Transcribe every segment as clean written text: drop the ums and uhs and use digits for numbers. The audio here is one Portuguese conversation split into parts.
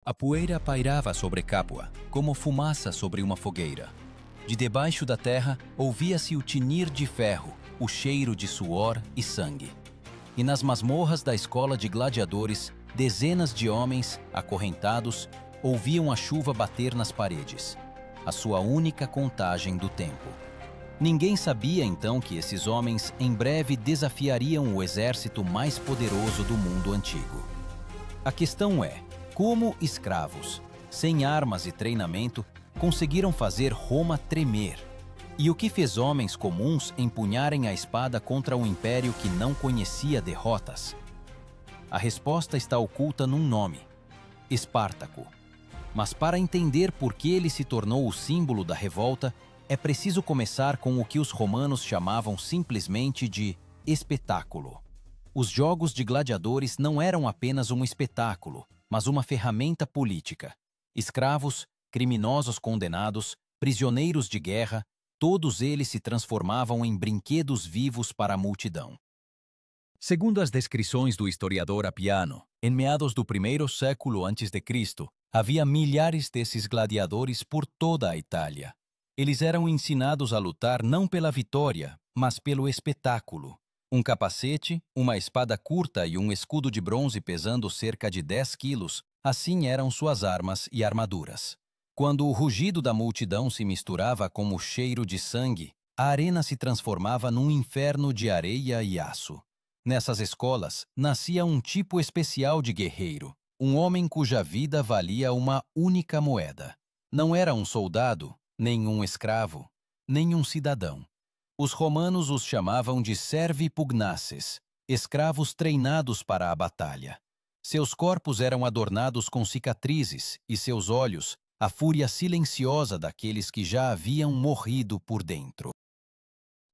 A poeira pairava sobre Capua, como fumaça sobre uma fogueira. De debaixo da terra ouvia-se o tinir de ferro, o cheiro de suor e sangue. E nas masmorras da escola de gladiadores, dezenas de homens, acorrentados, ouviam a chuva bater nas paredes, a sua única contagem do tempo. Ninguém sabia então que esses homens em breve desafiariam o exército mais poderoso do mundo antigo. A questão é: como escravos, sem armas e treinamento, conseguiram fazer Roma tremer? E o que fez homens comuns empunharem a espada contra um império que não conhecia derrotas? A resposta está oculta num nome: Espartaco. Mas para entender por que ele se tornou o símbolo da revolta, é preciso começar com o que os romanos chamavam simplesmente de espetáculo. Os jogos de gladiadores não eram apenas um espetáculo, mas uma ferramenta política. Escravos, criminosos condenados, prisioneiros de guerra, todos eles se transformavam em brinquedos vivos para a multidão. Segundo as descrições do historiador Apiano, em meados do primeiro século a.C., havia milhares desses gladiadores por toda a Itália. Eles eram ensinados a lutar não pela vitória, mas pelo espetáculo. Um capacete, uma espada curta e um escudo de bronze pesando cerca de 10 quilos, assim eram suas armas e armaduras. Quando o rugido da multidão se misturava com o cheiro de sangue, a arena se transformava num inferno de areia e aço. Nessas escolas, nascia um tipo especial de guerreiro, um homem cuja vida valia uma única moeda. Não era um soldado, nem um escravo, nem um cidadão. Os romanos os chamavam de servi pugnaces, escravos treinados para a batalha. Seus corpos eram adornados com cicatrizes e seus olhos, a fúria silenciosa daqueles que já haviam morrido por dentro.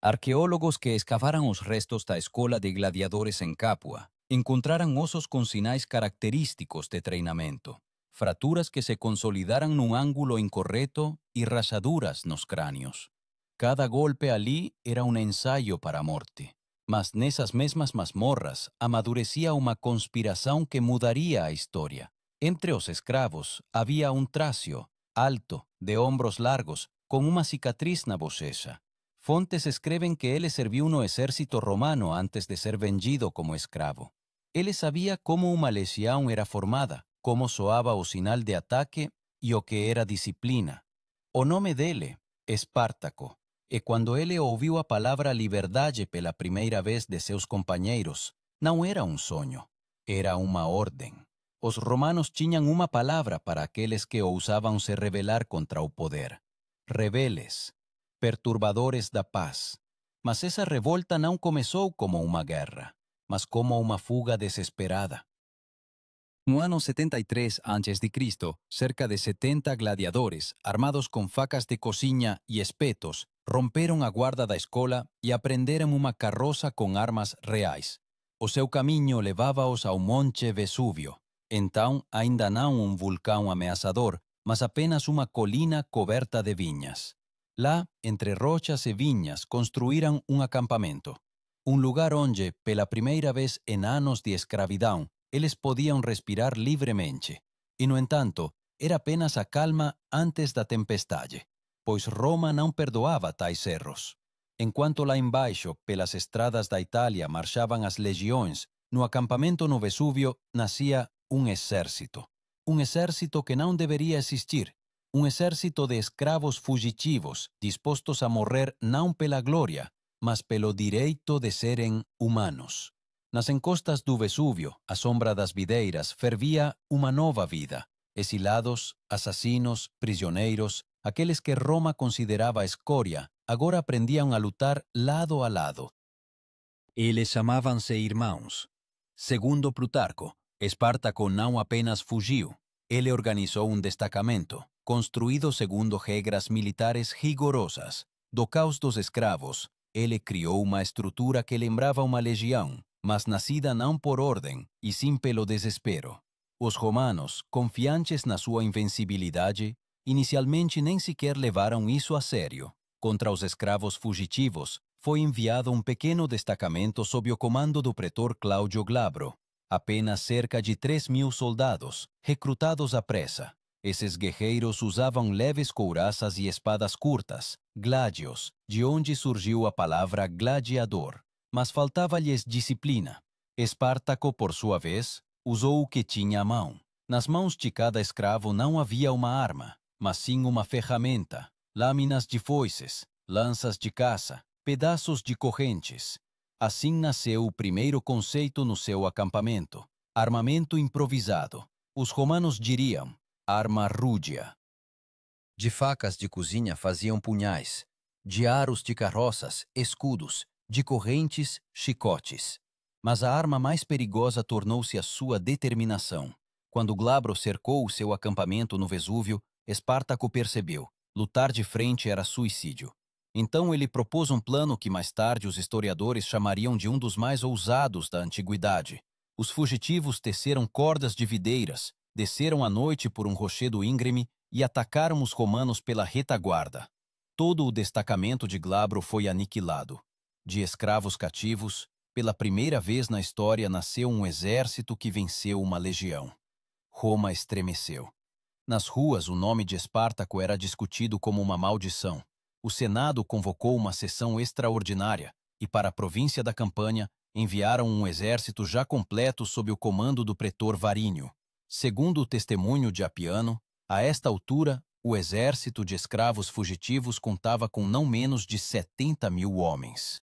Arqueólogos que escavaram os restos da escola de gladiadores em Capua encontraram ossos com sinais característicos de treinamento, fraturas que se consolidaram num ângulo incorreto e rachaduras nos crânios. Cada golpe ali era um ensaio para a morte. Mas nessas mesmas masmorras amadurecia uma conspiração que mudaria a história. Entre os escravos havia um trácio, alto, de ombros largos, com uma cicatriz na bochecha. Fontes escrevem que ele serviu no exército romano antes de ser vendido como escravo. Ele sabia como uma legião era formada, como soava o sinal de ataque e o que era disciplina. O nome dele, Espartaco. E quando ele ouviu a palavra liberdade pela primeira vez de seus companheiros, não era um sonho, era uma ordem. Os romanos tinham uma palavra para aqueles que ousavam se rebelar contra o poder: rebeles, perturbadores da paz. Mas essa revolta não começou como uma guerra, mas como uma fuga desesperada. No ano 73 a.C., cerca de 70 gladiadores, armados com facas de cozinha e espetos, romperam a guarda da escola e aprenderam uma carroça com armas reais. O seu caminho levava-os ao Monte Vesúvio. Então, ainda não um vulcão ameaçador, mas apenas uma colina coberta de vinhas. Lá, entre rochas e vinhas, construíram um acampamento. Um lugar onde, pela primeira vez em anos de escravidão, eles podiam respirar livremente. E, no entanto, era apenas a calma antes da tempestade, pois Roma não perdoava tais erros. Enquanto lá embaixo, pelas estradas da Itália, marchavam as legiões, no acampamento no Vesúvio nascia um exército. Um exército que não deveria existir. Um exército de escravos fugitivos, dispostos a morrer não pela glória, mas pelo direito de serem humanos. Nas encostas do Vesúvio, à sombra das videiras, fervia uma nova vida. Exilados, assassinos, prisioneiros, aqueles que Roma considerava escória, agora aprendiam a lutar lado a lado. Eles chamavam-se irmãos. Segundo Plutarco, Espartaco não apenas fugiu, ele organizou um destacamento, construído segundo regras militares rigorosas. Do caos dos escravos, ele criou uma estrutura que lembrava uma legião, mas nascida não por ordem, e sim pelo desespero. Os romanos, confiantes na sua invencibilidade, inicialmente nem sequer levaram isso a sério. Contra os escravos fugitivos, foi enviado um pequeno destacamento sob o comando do pretor Cláudio Glabro. Apenas cerca de 3.000 soldados, recrutados à pressa. Esses guerreiros usavam leves couraças e espadas curtas, gladios, de onde surgiu a palavra gladiador. Mas faltava-lhes disciplina. Espartaco, por sua vez, usou o que tinha à mão. Nas mãos de cada escravo não havia uma arma, mas sim uma ferramenta, lâminas de foices, lanças de caça, pedaços de correntes. Assim nasceu o primeiro conceito no seu acampamento: armamento improvisado. Os romanos diriam arma rúdia. De facas de cozinha faziam punhais, de aros de carroças, escudos, de correntes, chicotes. Mas a arma mais perigosa tornou-se a sua determinação. Quando Glabro cercou o seu acampamento no Vesúvio, Espartaco percebeu: lutar de frente era suicídio. Então ele propôs um plano que mais tarde os historiadores chamariam de um dos mais ousados da antiguidade. Os fugitivos teceram cordas de videiras, desceram à noite por um rochedo íngreme e atacaram os romanos pela retaguarda. Todo o destacamento de Glabro foi aniquilado. De escravos cativos, pela primeira vez na história nasceu um exército que venceu uma legião. Roma estremeceu. Nas ruas, o nome de Espartaco era discutido como uma maldição. O Senado convocou uma sessão extraordinária e, para a província da Campânia, enviaram um exército já completo sob o comando do pretor Varínio. Segundo o testemunho de Apiano, a esta altura, o exército de escravos fugitivos contava com não menos de 70.000 homens.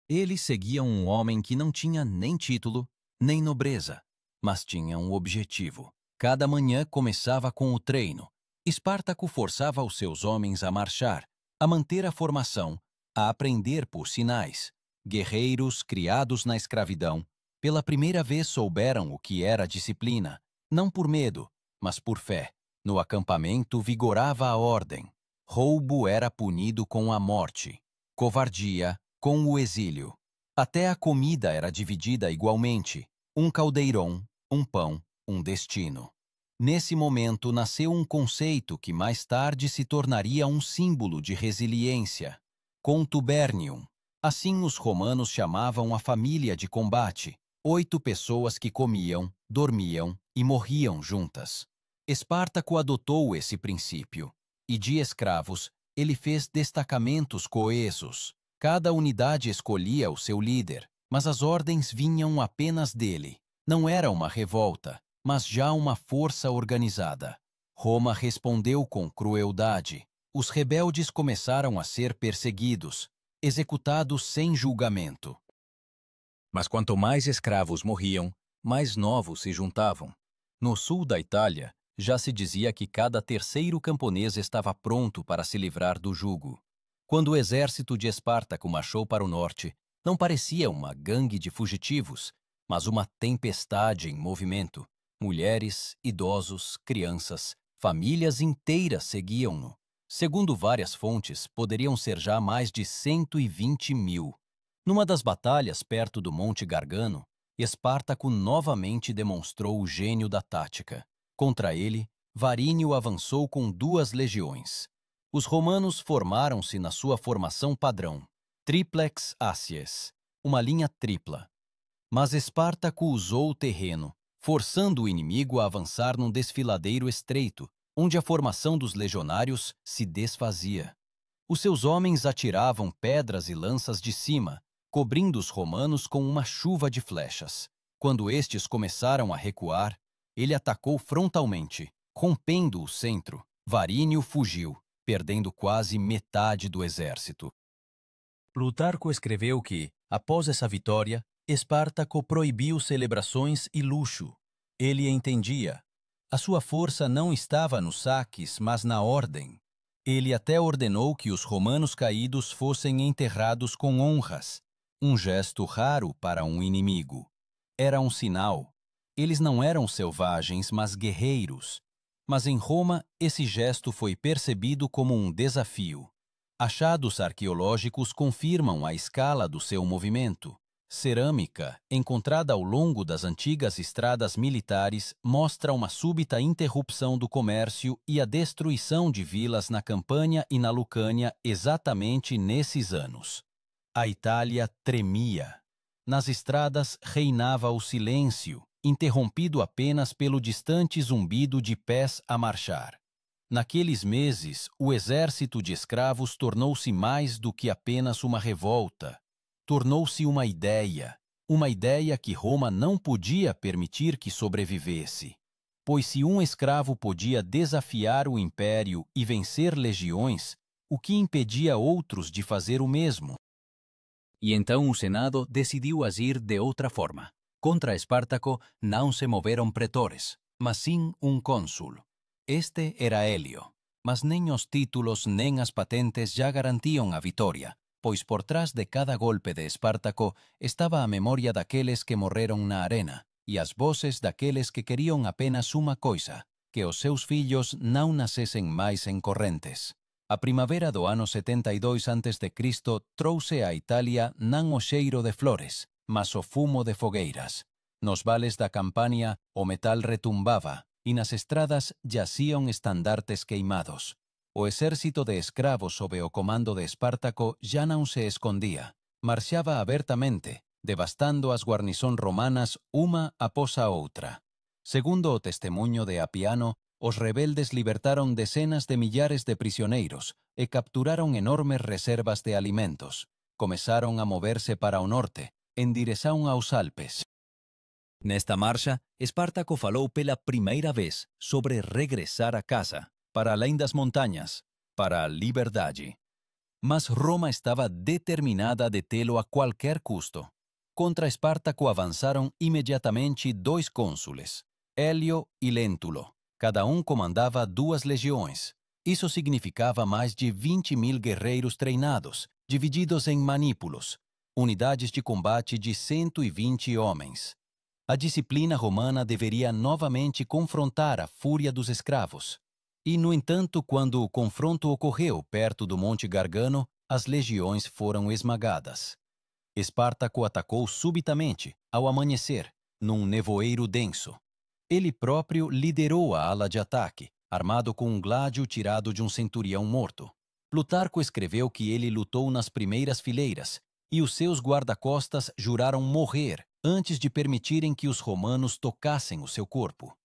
Eles seguiam um homem que não tinha nem título, nem nobreza, mas tinha um objetivo. Cada manhã começava com o treino. Espartaco forçava os seus homens a marchar, a manter a formação, a aprender por sinais. Guerreiros criados na escravidão, pela primeira vez souberam o que era disciplina, não por medo, mas por fé. No acampamento vigorava a ordem. Roubo era punido com a morte, covardia com o exílio. Até a comida era dividida igualmente: um caldeirão, um pão, um destino. Nesse momento nasceu um conceito que mais tarde se tornaria um símbolo de resiliência: contubernium. Assim os romanos chamavam a família de combate: 8 pessoas que comiam, dormiam e morriam juntas. Espartaco adotou esse princípio, e de escravos ele fez destacamentos coesos. Cada unidade escolhia o seu líder, mas as ordens vinham apenas dele. Não era uma revolta, mas já uma força organizada. Roma respondeu com crueldade. Os rebeldes começaram a ser perseguidos, executados sem julgamento. Mas quanto mais escravos morriam, mais novos se juntavam. No sul da Itália, já se dizia que cada terceiro camponês estava pronto para se livrar do jugo. Quando o exército de Espartaco marchou para o norte, não parecia uma gangue de fugitivos, mas uma tempestade em movimento. Mulheres, idosos, crianças, famílias inteiras seguiam-no. Segundo várias fontes, poderiam ser já mais de 120.000. Numa das batalhas perto do Monte Gargano, Espartaco novamente demonstrou o gênio da tática. Contra ele, Varínio avançou com 2 legiões. Os romanos formaram-se na sua formação padrão, triplex acies, uma linha tripla. Mas Espartaco usou o terreno, forçando o inimigo a avançar num desfiladeiro estreito, onde a formação dos legionários se desfazia. Os seus homens atiravam pedras e lanças de cima, cobrindo os romanos com uma chuva de flechas. Quando estes começaram a recuar, ele atacou frontalmente, rompendo o centro. Varínio fugiu, perdendo quase metade do exército. Plutarco escreveu que, após essa vitória, Espartaco proibiu celebrações e luxo. Ele entendia. A sua força não estava nos saques, mas na ordem. Ele até ordenou que os romanos caídos fossem enterrados com honras, um gesto raro para um inimigo. Era um sinal. Eles não eram selvagens, mas guerreiros. Mas em Roma, esse gesto foi percebido como um desafio. Achados arqueológicos confirmam a escala do seu movimento. Cerâmica, encontrada ao longo das antigas estradas militares, mostra uma súbita interrupção do comércio e a destruição de vilas na Campânia e na Lucânia exatamente nesses anos. A Itália tremia. Nas estradas reinava o silêncio, interrompido apenas pelo distante zumbido de pés a marchar. Naqueles meses, o exército de escravos tornou-se mais do que apenas uma revolta. Tornou-se uma ideia que Roma não podia permitir que sobrevivesse. Pois se um escravo podia desafiar o império e vencer legiões, o que impedia outros de fazer o mesmo? E então o Senado decidiu agir de outra forma. Contra Espartaco não se moveram pretores, mas sim um cônsul. Este era Hélio, mas nem os títulos nem as patentes já garantiam a vitória, pois por trás de cada golpe de Espartaco estava a memória daqueles que morreram na arena e as vozes daqueles que queriam apenas uma coisa, que os seus filhos não nascessem mais em correntes. A primavera do ano 72 a.C. trouxe à Itália não o cheiro de flores, mas o fumo de fogueiras. Nos vales da Campania, o metal retumbava e nas estradas jaciam estandartes queimados. O exército de escravos sob o comando de Espartaco já não se escondia. Marchava abertamente, devastando as guarnições romanas uma após a outra. Segundo o testemunho de Apiano, os rebeldes libertaron decenas de millares de prisioneiros e capturaron enormes reservas de alimentos. Começaron a moverse para o norte, en direção aos Alpes. Nesta marcha, Espartaco falou pela primeira vez sobre regressar a casa, para além das montanhas, para a liberdade. Mas Roma estava determinada a detê-lo a qualquer custo. Contra Espartaco avançaram imediatamente dois cônsules, Hélio e Lentulо. Cada um comandava 2 legiões. Isso significava mais de 20.000 guerreiros treinados, divididos em manípulos, unidades de combate de 120 homens. A disciplina romana deveria novamente confrontar a fúria dos escravos. E, no entanto, quando o confronto ocorreu perto do Monte Gargano, as legiões foram esmagadas. Espartaco atacou subitamente, ao amanhecer, num nevoeiro denso. Ele próprio liderou a ala de ataque, armado com um gládio tirado de um centurião morto. Plutarco escreveu que ele lutou nas primeiras fileiras, e os seus guarda-costas juraram morrer antes de permitirem que os romanos tocassem o seu corpo.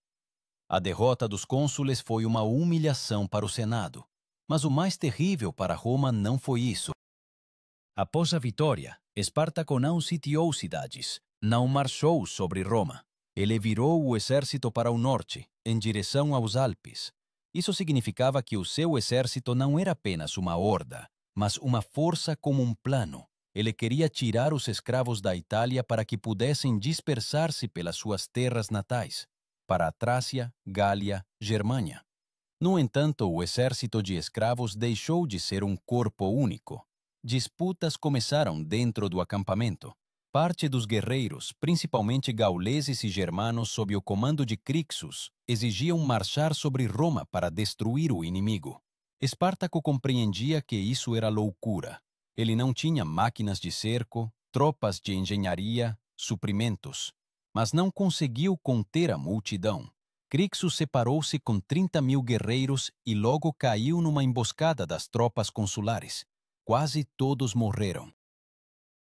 A derrota dos cônsules foi uma humilhação para o Senado, mas o mais terrível para Roma não foi isso. Após a vitória, Espartaco não sitiou cidades, não marchou sobre Roma. Ele virou o exército para o norte, em direção aos Alpes. Isso significava que o seu exército não era apenas uma horda, mas uma força com um plano. Ele queria tirar os escravos da Itália para que pudessem dispersar-se pelas suas terras natais, para a Trácia, Gália, Germânia. No entanto, o exército de escravos deixou de ser um corpo único. Disputas começaram dentro do acampamento. Parte dos guerreiros, principalmente gauleses e germanos sob o comando de Crixus, exigiam marchar sobre Roma para destruir o inimigo. Espartaco compreendia que isso era loucura. Ele não tinha máquinas de cerco, tropas de engenharia, suprimentos, mas não conseguiu conter a multidão. Crixus separou-se com 30.000 guerreiros e logo caiu numa emboscada das tropas consulares. Quase todos morreram.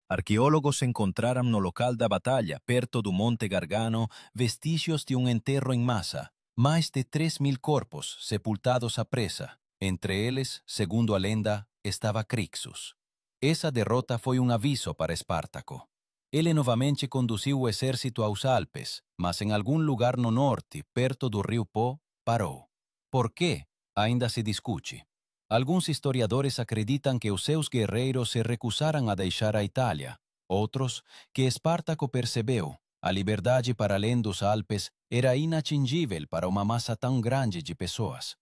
Arqueólogos encontraram no local da batalha, perto do Monte Gargano, vestígios de um enterro em massa. Mais de 3.000 corpos sepultados à pressa. Entre eles, segundo a lenda, estava Crixus. Essa derrota foi um aviso para Espartaco. Ele novamente conduziu o exército aos Alpes, mas em algum lugar no norte, perto do rio Po, parou. Por quê? Ainda se discute. Alguns historiadores acreditam que os seus guerreiros se recusaram a deixar a Itália. Outros, que Espartaco percebeu, a liberdade para além dos Alpes era inatingível para uma massa tão grande de pessoas.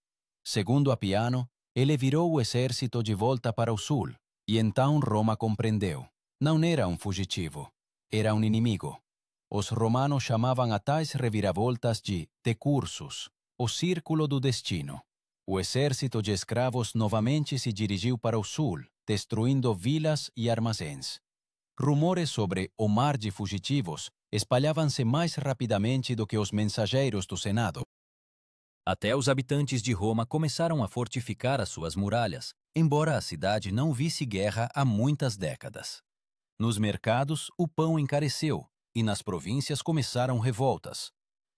Segundo Apiano, ele virou o exército de volta para o sul, e então Roma compreendeu. Não era um fugitivo, era um inimigo. Os romanos chamavam a tais reviravoltas de decursus, o círculo do destino. O exército de escravos novamente se dirigiu para o sul, destruindo vilas e armazéns. Rumores sobre o mar de fugitivos espalhavam-se mais rapidamente do que os mensageiros do Senado. Até os habitantes de Roma começaram a fortificar as suas muralhas, embora a cidade não visse guerra há muitas décadas. Nos mercados, o pão encareceu, e nas províncias começaram revoltas.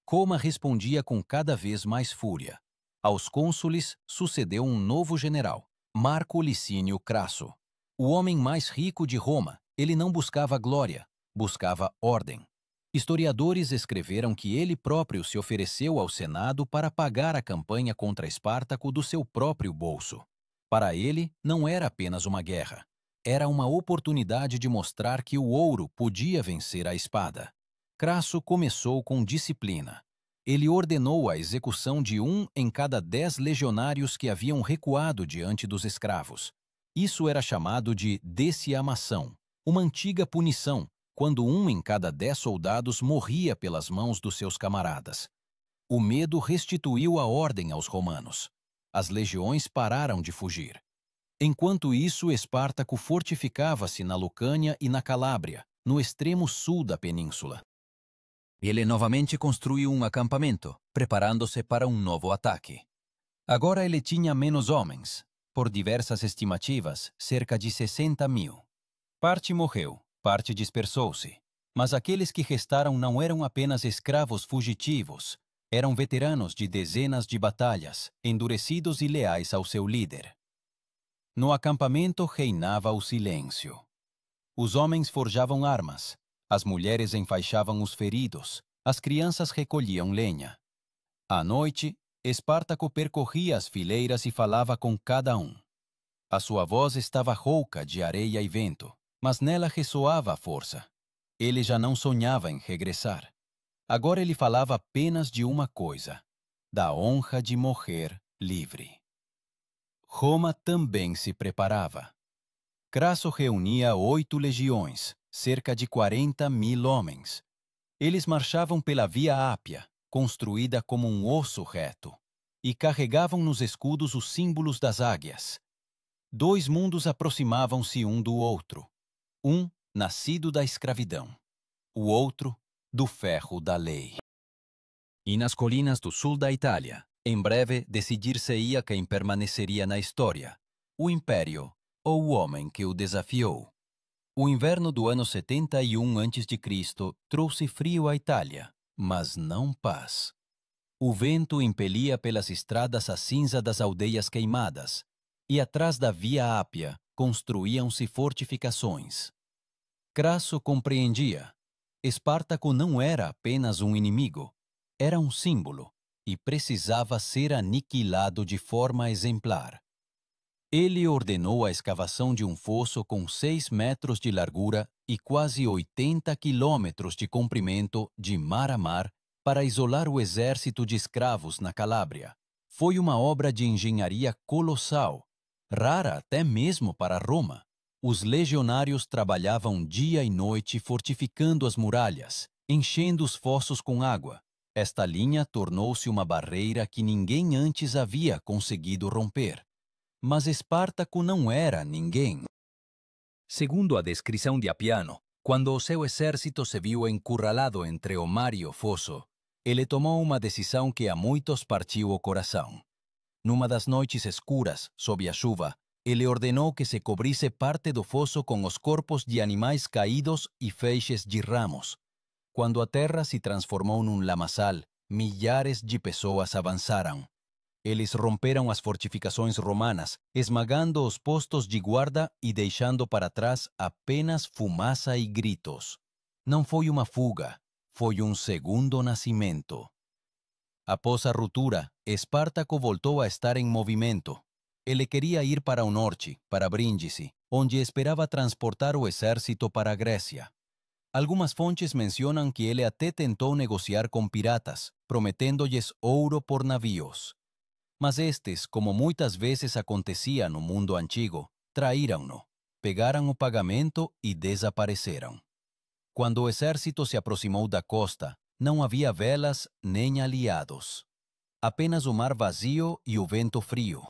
Roma respondia com cada vez mais fúria. Aos cônsules sucedeu um novo general, Marco Licínio Crasso. O homem mais rico de Roma, ele não buscava glória, buscava ordem. Historiadores escreveram que ele próprio se ofereceu ao Senado para pagar a campanha contra Espartaco do seu próprio bolso. Para ele, não era apenas uma guerra. Era uma oportunidade de mostrar que o ouro podia vencer a espada. Crasso começou com disciplina. Ele ordenou a execução de 1 em cada 10 legionários que haviam recuado diante dos escravos. Isso era chamado de deciamação, uma antiga punição, quando 1 em cada 10 soldados morria pelas mãos dos seus camaradas. O medo restituiu a ordem aos romanos. As legiões pararam de fugir. Enquanto isso, Espartaco fortificava-se na Lucânia e na Calábria, no extremo sul da península. Ele novamente construiu um acampamento, preparando-se para um novo ataque. Agora ele tinha menos homens, por diversas estimativas, cerca de 60.000. Parte morreu, parte dispersou-se, mas aqueles que restaram não eram apenas escravos fugitivos, eram veteranos de dezenas de batalhas, endurecidos e leais ao seu líder. No acampamento reinava o silêncio. Os homens forjavam armas, as mulheres enfaixavam os feridos, as crianças recolhiam lenha. À noite, Espartaco percorria as fileiras e falava com cada um. A sua voz estava rouca de areia e vento, mas nela ressoava a força. Ele já não sonhava em regressar. Agora ele falava apenas de uma coisa: da honra de morrer livre. Roma também se preparava. Crasso reunia 8 legiões, cerca de 40.000 homens. Eles marchavam pela Via Ápia, construída como um osso reto, e carregavam nos escudos os símbolos das águias. 2 mundos aproximavam-se um do outro. Um, nascido da escravidão. O outro, do ferro da lei. E nas colinas do sul da Itália, em breve decidir-se-ia quem permaneceria na história: o Império ou o homem que o desafiou. O inverno do ano 71 a.C. trouxe frio à Itália, mas não paz. O vento impelia pelas estradas a cinza das aldeias queimadas, e atrás da Via Ápia construíam-se fortificações. Crasso compreendia. Espartaco não era apenas um inimigo, era um símbolo, e precisava ser aniquilado de forma exemplar. Ele ordenou a escavação de um fosso com 6 metros de largura e quase 80 quilômetros de comprimento de mar a mar para isolar o exército de escravos na Calábria. Foi uma obra de engenharia colossal, rara até mesmo para Roma. Os legionários trabalhavam dia e noite fortificando as muralhas, enchendo os fossos com água. Esta linha tornou-se uma barreira que ninguém antes havia conseguido romper. Mas Espartaco não era ninguém. Segundo a descrição de Apiano, quando o seu exército se viu encurralado entre o mar e o fosso, ele tomou uma decisão que a muitos partiu o coração. Numa das noites escuras, sob a chuva, ele ordenou que se cobrisse parte do fosso com os corpos de animais caídos e feixes de ramos. Quando a terra se transformou num lamaçal, milhares de pessoas avançaram. Eles romperam as fortificações romanas, esmagando os postos de guarda e deixando para trás apenas fumaça e gritos. Não foi uma fuga, foi um segundo nascimento. Após a ruptura, Espartaco voltou a estar em movimento. Ele queria ir para o norte, para Brindisi, onde esperava transportar o exército para a Grécia. Algumas fontes mencionam que ele até tentou negociar com piratas, prometendo-lhes ouro por navios. Mas estes, como muitas vezes acontecia no mundo antigo, traíram-no, pegaram o pagamento e desapareceram. Quando o exército se aproximou da costa, não havia velas nem aliados. Apenas o mar vazio e o vento frio.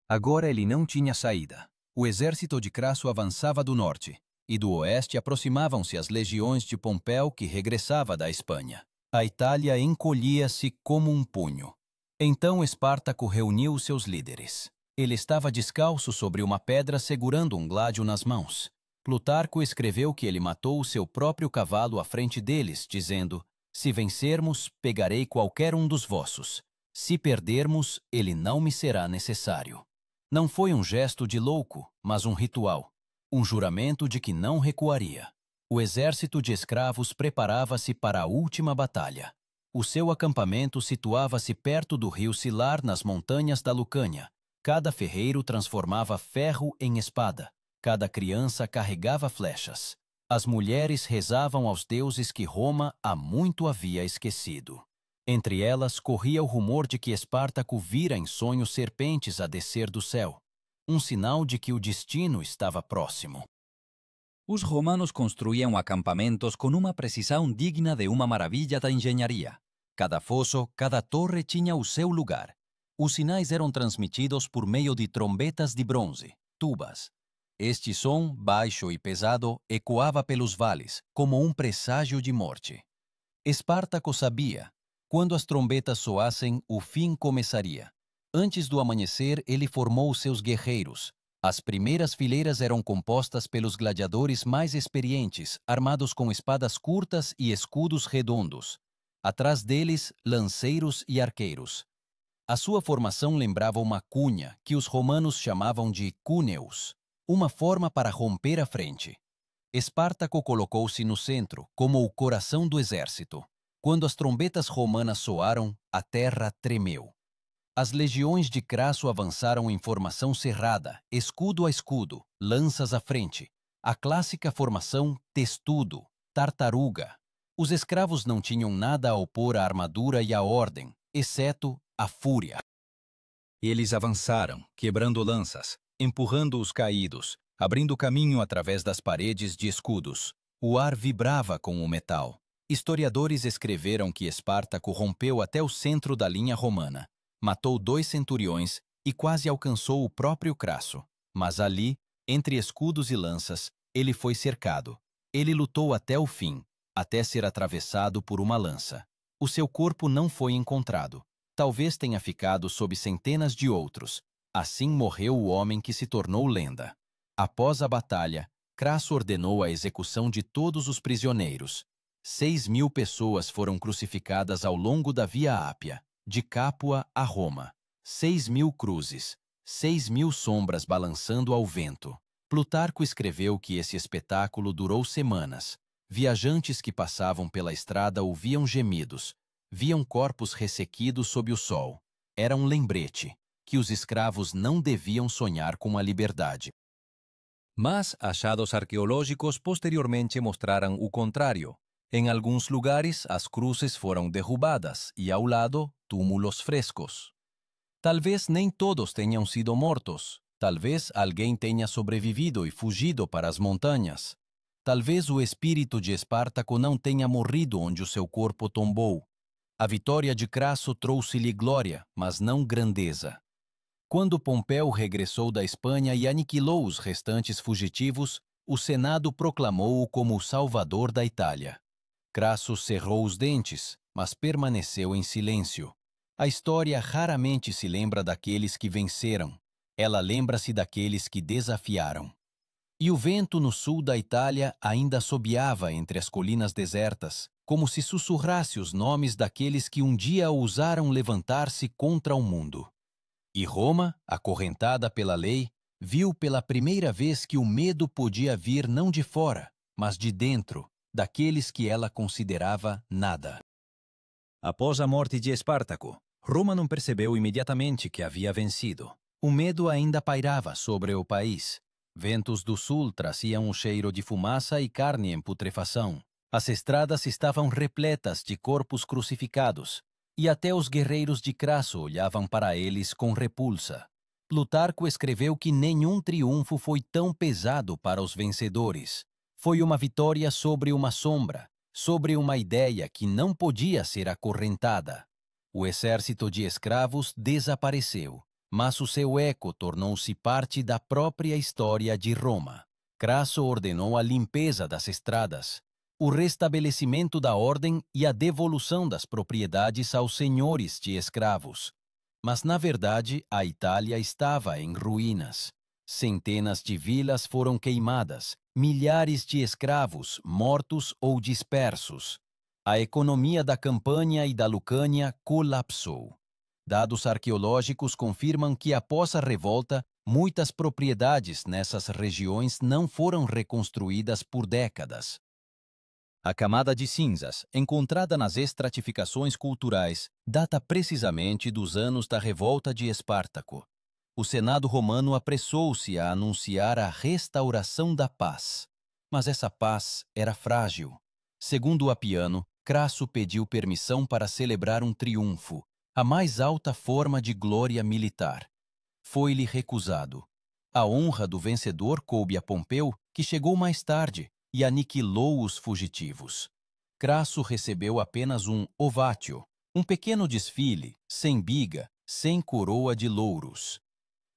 Agora ele não tinha saída. O exército de Crasso avançava do norte, e do oeste aproximavam-se as legiões de Pompeu que regressava da Espanha. A Itália encolhia-se como um punho. Então Espartaco reuniu seus líderes. Ele estava descalço sobre uma pedra segurando um gládio nas mãos. Plutarco escreveu que ele matou o seu próprio cavalo à frente deles, dizendo: Se vencermos, pegarei qualquer um dos vossos. Se perdermos, ele não me será necessário. Não foi um gesto de louco, mas um ritual, um juramento de que não recuaria. O exército de escravos preparava-se para a última batalha. O seu acampamento situava-se perto do rio Silar, nas montanhas da Lucânia. Cada ferreiro transformava ferro em espada. Cada criança carregava flechas. As mulheres rezavam aos deuses que Roma há muito havia esquecido. Entre elas corria o rumor de que Espartaco vira em sonhos serpentes a descer do céu, um sinal de que o destino estava próximo. Os romanos construíam acampamentos com uma precisão digna de uma maravilha da engenharia. Cada fosso, cada torre tinha o seu lugar. Os sinais eram transmitidos por meio de trombetas de bronze, tubas. Este som, baixo e pesado, ecoava pelos vales, como um presságio de morte. Espartaco sabia. Quando as trombetas soassem, o fim começaria. Antes do amanhecer, ele formou seus guerreiros. As primeiras fileiras eram compostas pelos gladiadores mais experientes, armados com espadas curtas e escudos redondos. Atrás deles, lanceiros e arqueiros. A sua formação lembrava uma cunha, que os romanos chamavam de cúneus, uma forma para romper a frente. Espartaco colocou-se no centro, como o coração do exército. Quando as trombetas romanas soaram, a terra tremeu. As legiões de Crasso avançaram em formação cerrada, escudo a escudo, lanças à frente. A clássica formação testudo, tartaruga. Os escravos não tinham nada a opor à armadura e à ordem, exceto a fúria. Eles avançaram, quebrando lanças, empurrando os caídos, abrindo caminho através das paredes de escudos. O ar vibrava com o metal. Historiadores escreveram que Espartaco rompeu até o centro da linha romana, matou 2 centuriões e quase alcançou o próprio Crasso. Mas ali, entre escudos e lanças, ele foi cercado. Ele lutou até o fim, até ser atravessado por uma lança. O seu corpo não foi encontrado. Talvez tenha ficado sob centenas de outros. Assim morreu o homem que se tornou lenda. Após a batalha, Crasso ordenou a execução de todos os prisioneiros. 6.000 pessoas foram crucificadas ao longo da Via Ápia, de Capua a Roma. 6.000 cruzes, 6.000 sombras balançando ao vento. Plutarco escreveu que esse espetáculo durou semanas. Viajantes que passavam pela estrada ouviam gemidos, viam corpos ressequidos sob o sol. Era um lembrete que os escravos não deviam sonhar com a liberdade. Mas achados arqueológicos posteriormente mostraram o contrário. Em alguns lugares, as cruzes foram derrubadas e, ao lado, túmulos frescos. Talvez nem todos tenham sido mortos. Talvez alguém tenha sobrevivido e fugido para as montanhas. Talvez o espírito de Espartaco não tenha morrido onde o seu corpo tombou. A vitória de Crasso trouxe-lhe glória, mas não grandeza. Quando Pompeu regressou da Espanha e aniquilou os restantes fugitivos, o Senado proclamou-o como o salvador da Itália. Crasso cerrou os dentes, mas permaneceu em silêncio. A história raramente se lembra daqueles que venceram. Ela lembra-se daqueles que desafiaram. E o vento no sul da Itália ainda assobiava entre as colinas desertas, como se sussurrasse os nomes daqueles que um dia ousaram levantar-se contra o mundo. E Roma, acorrentada pela lei, viu pela primeira vez que o medo podia vir não de fora, mas de dentro, daqueles que ela considerava nada. Após a morte de Espartaco, Roma não percebeu imediatamente que havia vencido. O medo ainda pairava sobre o país. Ventos do sul traziam o cheiro de fumaça e carne em putrefação. As estradas estavam repletas de corpos crucificados, e até os guerreiros de Crasso olhavam para eles com repulsa. Plutarco escreveu que nenhum triunfo foi tão pesado para os vencedores. Foi uma vitória sobre uma sombra, sobre uma ideia que não podia ser acorrentada. O exército de escravos desapareceu, mas o seu eco tornou-se parte da própria história de Roma. Crasso ordenou a limpeza das estradas, o restabelecimento da ordem e a devolução das propriedades aos senhores de escravos. Mas, na verdade, a Itália estava em ruínas. Centenas de vilas foram queimadas, milhares de escravos mortos ou dispersos. A economia da Campanha e da Lucânia colapsou. Dados arqueológicos confirmam que, após a revolta, muitas propriedades nessas regiões não foram reconstruídas por décadas. A camada de cinzas, encontrada nas estratificações culturais, data precisamente dos anos da revolta de Espartaco. O Senado romano apressou-se a anunciar a restauração da paz. Mas essa paz era frágil. Segundo Apiano, Crasso pediu permissão para celebrar um triunfo, a mais alta forma de glória militar. Foi-lhe recusado. A honra do vencedor coube a Pompeu, que chegou mais tarde e aniquilou os fugitivos. Crasso recebeu apenas um ovatio, um pequeno desfile, sem biga, sem coroa de louros.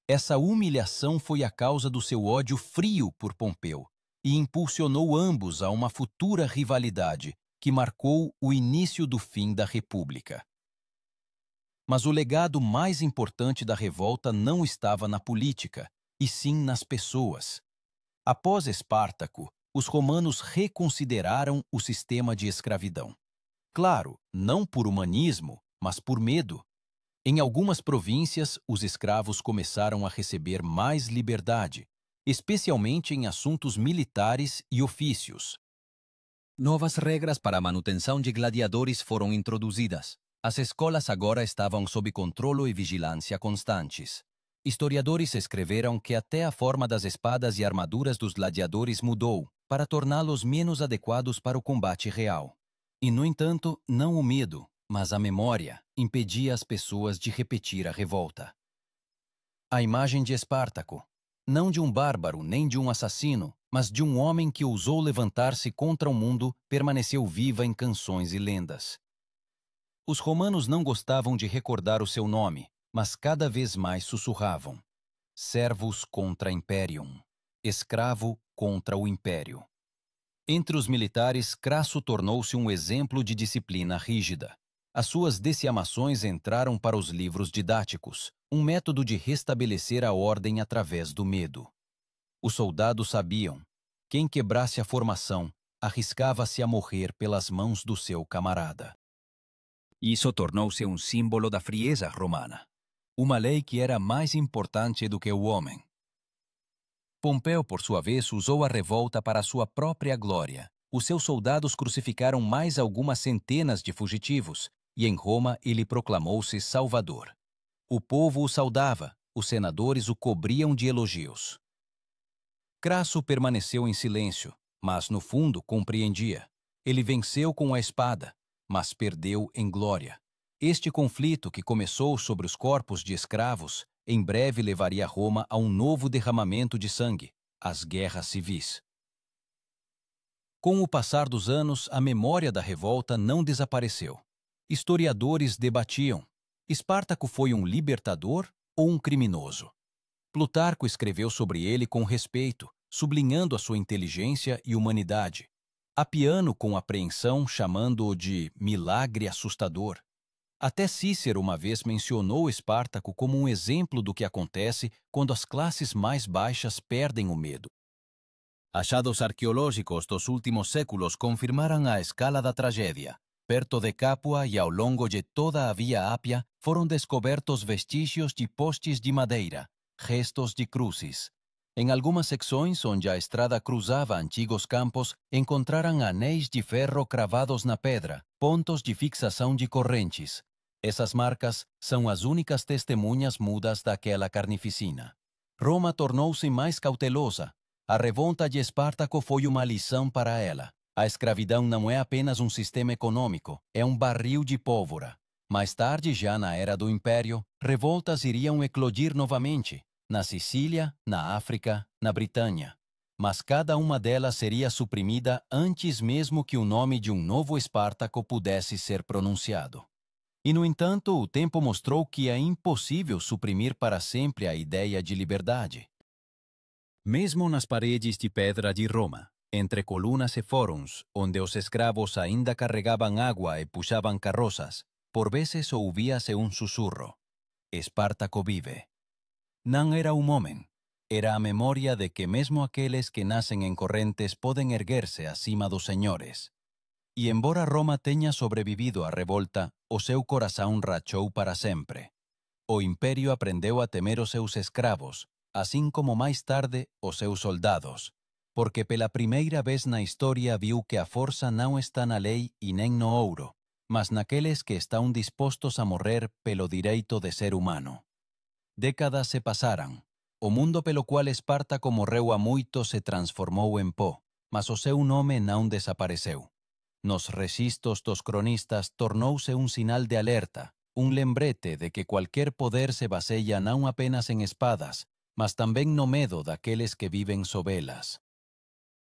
Essa humilhação foi a causa do seu ódio frio por Pompeu e impulsionou ambos a uma futura rivalidade que marcou o início do fim da República. Mas o legado mais importante da revolta não estava na política, e sim nas pessoas. Após Espartaco, os romanos reconsideraram o sistema de escravidão. Claro, não por humanismo, mas por medo. Em algumas províncias, os escravos começaram a receber mais liberdade, especialmente em assuntos militares e ofícios. Novas regras para a manutenção de gladiadores foram introduzidas. As escolas agora estavam sob controle e vigilância constantes. Historiadores escreveram que até a forma das espadas e armaduras dos gladiadores mudou, para torná-los menos adequados para o combate real. E, no entanto, não o medo, mas a memória impedia as pessoas de repetir a revolta. A imagem de Espartaco, não de um bárbaro nem de um assassino, mas de um homem que ousou levantar-se contra o mundo, permaneceu viva em canções e lendas. Os romanos não gostavam de recordar o seu nome, mas cada vez mais sussurravam: Servus contra Imperium, escravo contra o império. Entre os militares, Crasso tornou-se um exemplo de disciplina rígida. As suas deciamações entraram para os livros didáticos, um método de restabelecer a ordem através do medo. Os soldados sabiam: quem quebrasse a formação arriscava-se a morrer pelas mãos do seu camarada. Isso tornou-se um símbolo da frieza romana, uma lei que era mais importante do que o homem. Pompeu, por sua vez, usou a revolta para sua própria glória. Os seus soldados crucificaram mais algumas centenas de fugitivos, e em Roma ele proclamou-se Salvador. O povo o saudava, os senadores o cobriam de elogios. Crasso permaneceu em silêncio, mas no fundo compreendia. Ele venceu com a espada, mas perdeu em glória. Este conflito, que começou sobre os corpos de escravos, em breve levaria Roma a um novo derramamento de sangue, as guerras civis. Com o passar dos anos, a memória da revolta não desapareceu. Historiadores debatiam: Espartaco foi um libertador ou um criminoso? Plutarco escreveu sobre ele com respeito, sublinhando a sua inteligência e humanidade. Apiano, com apreensão, chamando-o de milagre assustador. Até Cícero uma vez mencionou Espartaco como um exemplo do que acontece quando as classes mais baixas perdem o medo. Achados arqueológicos dos últimos séculos confirmaram a escala da tragédia. Perto de Capua e ao longo de toda a Via Ápia foram descobertos vestígios de postes de madeira, restos de cruzes. Em algumas secções onde a estrada cruzava antigos campos, encontraram anéis de ferro cravados na pedra, pontos de fixação de correntes. Essas marcas são as únicas testemunhas mudas daquela carnificina. Roma tornou-se mais cautelosa. A revolta de Espartaco foi uma lição para ela. A escravidão não é apenas um sistema econômico, é um barril de pólvora. Mais tarde, já na era do Império, revoltas iriam eclodir novamente, na Sicília, na África, na Britânia. Mas cada uma delas seria suprimida antes mesmo que o nome de um novo Espartaco pudesse ser pronunciado. E, no entanto, o tempo mostrou que é impossível suprimir para sempre a ideia de liberdade. Mesmo nas paredes de pedra de Roma, entre colunas e fóruns, onde os escravos ainda carregavam água e puxavam carroças, por vezes ouvia-se um sussurro: Espartaco vive. Não era um homem, era a memória de que mesmo aqueles que nacem em correntes podem erguer-se acima dos senhores. E embora Roma tenha sobrevivido à revolta, o seu coração rachou para sempre. O império aprendeu a temer os seus escravos, assim como mais tarde os seus soldados, porque pela primeira vez na história viu que a força não está na lei e nem no ouro, mas naqueles que estão dispostos a morrer pelo direito de ser humano. Décadas se passaram. O mundo pelo qual Espartaco morreu há muito se transformou em pó, mas o seu nome não desapareceu. Nos registros dos cronistas tornou-se um sinal de alerta, um lembrete de que qualquer poder se baseia não apenas em espadas, mas também no medo daqueles que vivem sob elas.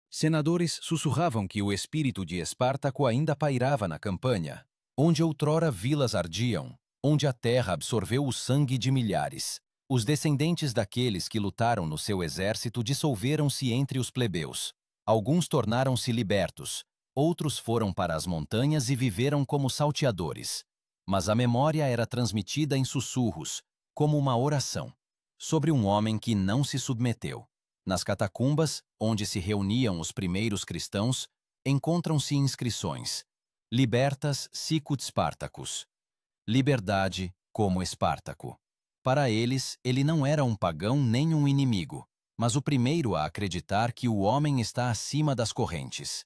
Senadores sussurravam que o espírito de Espartaco ainda pairava na campanha, onde outrora vilas ardiam, onde a terra absorveu o sangue de milhares. Os descendentes daqueles que lutaram no seu exército dissolveram-se entre os plebeus. Alguns tornaram-se libertos, outros foram para as montanhas e viveram como salteadores. Mas a memória era transmitida em sussurros, como uma oração, sobre um homem que não se submeteu. Nas catacumbas, onde se reuniam os primeiros cristãos, encontram-se inscrições: Libertas sicut Spartacus. Liberdade como Espartaco. Para eles, ele não era um pagão nem um inimigo, mas o primeiro a acreditar que o homem está acima das correntes.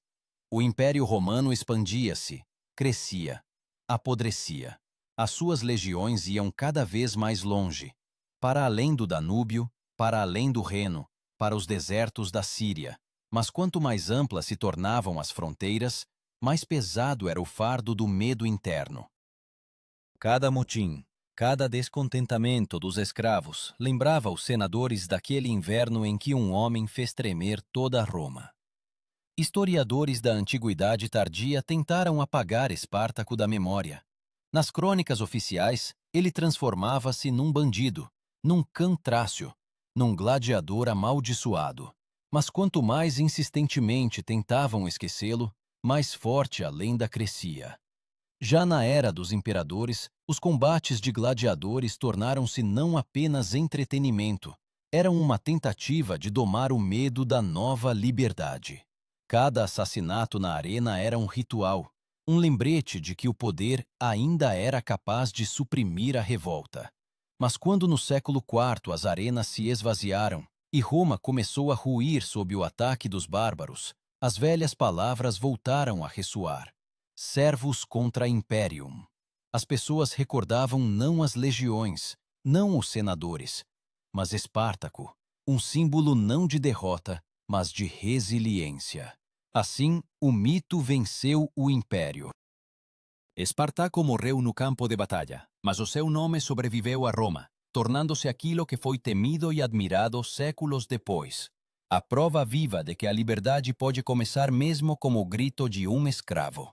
O Império Romano expandia-se, crescia, apodrecia. As suas legiões iam cada vez mais longe, para além do Danúbio, para além do Reno, para os desertos da Síria. Mas quanto mais amplas se tornavam as fronteiras, mais pesado era o fardo do medo interno. Cada motim, cada descontentamento dos escravos lembrava os senadores daquele inverno em que um homem fez tremer toda Roma. Historiadores da antiguidade tardia tentaram apagar Espartaco da memória. Nas crônicas oficiais, ele transformava-se num bandido, num cã trácio, num gladiador amaldiçoado. Mas quanto mais insistentemente tentavam esquecê-lo, mais forte a lenda crescia. Já na era dos imperadores, os combates de gladiadores tornaram-se não apenas entretenimento, eram uma tentativa de domar o medo da nova liberdade. Cada assassinato na arena era um ritual, um lembrete de que o poder ainda era capaz de suprimir a revolta. Mas quando no século IV as arenas se esvaziaram e Roma começou a ruir sob o ataque dos bárbaros, as velhas palavras voltaram a ressoar. Servus contra imperium. As pessoas recordavam não as legiões, não os senadores, mas Espartaco, um símbolo não de derrota, mas de resiliência. Assim, o mito venceu o império. Espartaco morreu no campo de batalha, mas o seu nome sobreviveu a Roma, tornando-se aquilo que foi temido e admirado séculos depois. A prova viva de que a liberdade pode começar mesmo como o grito de um escravo.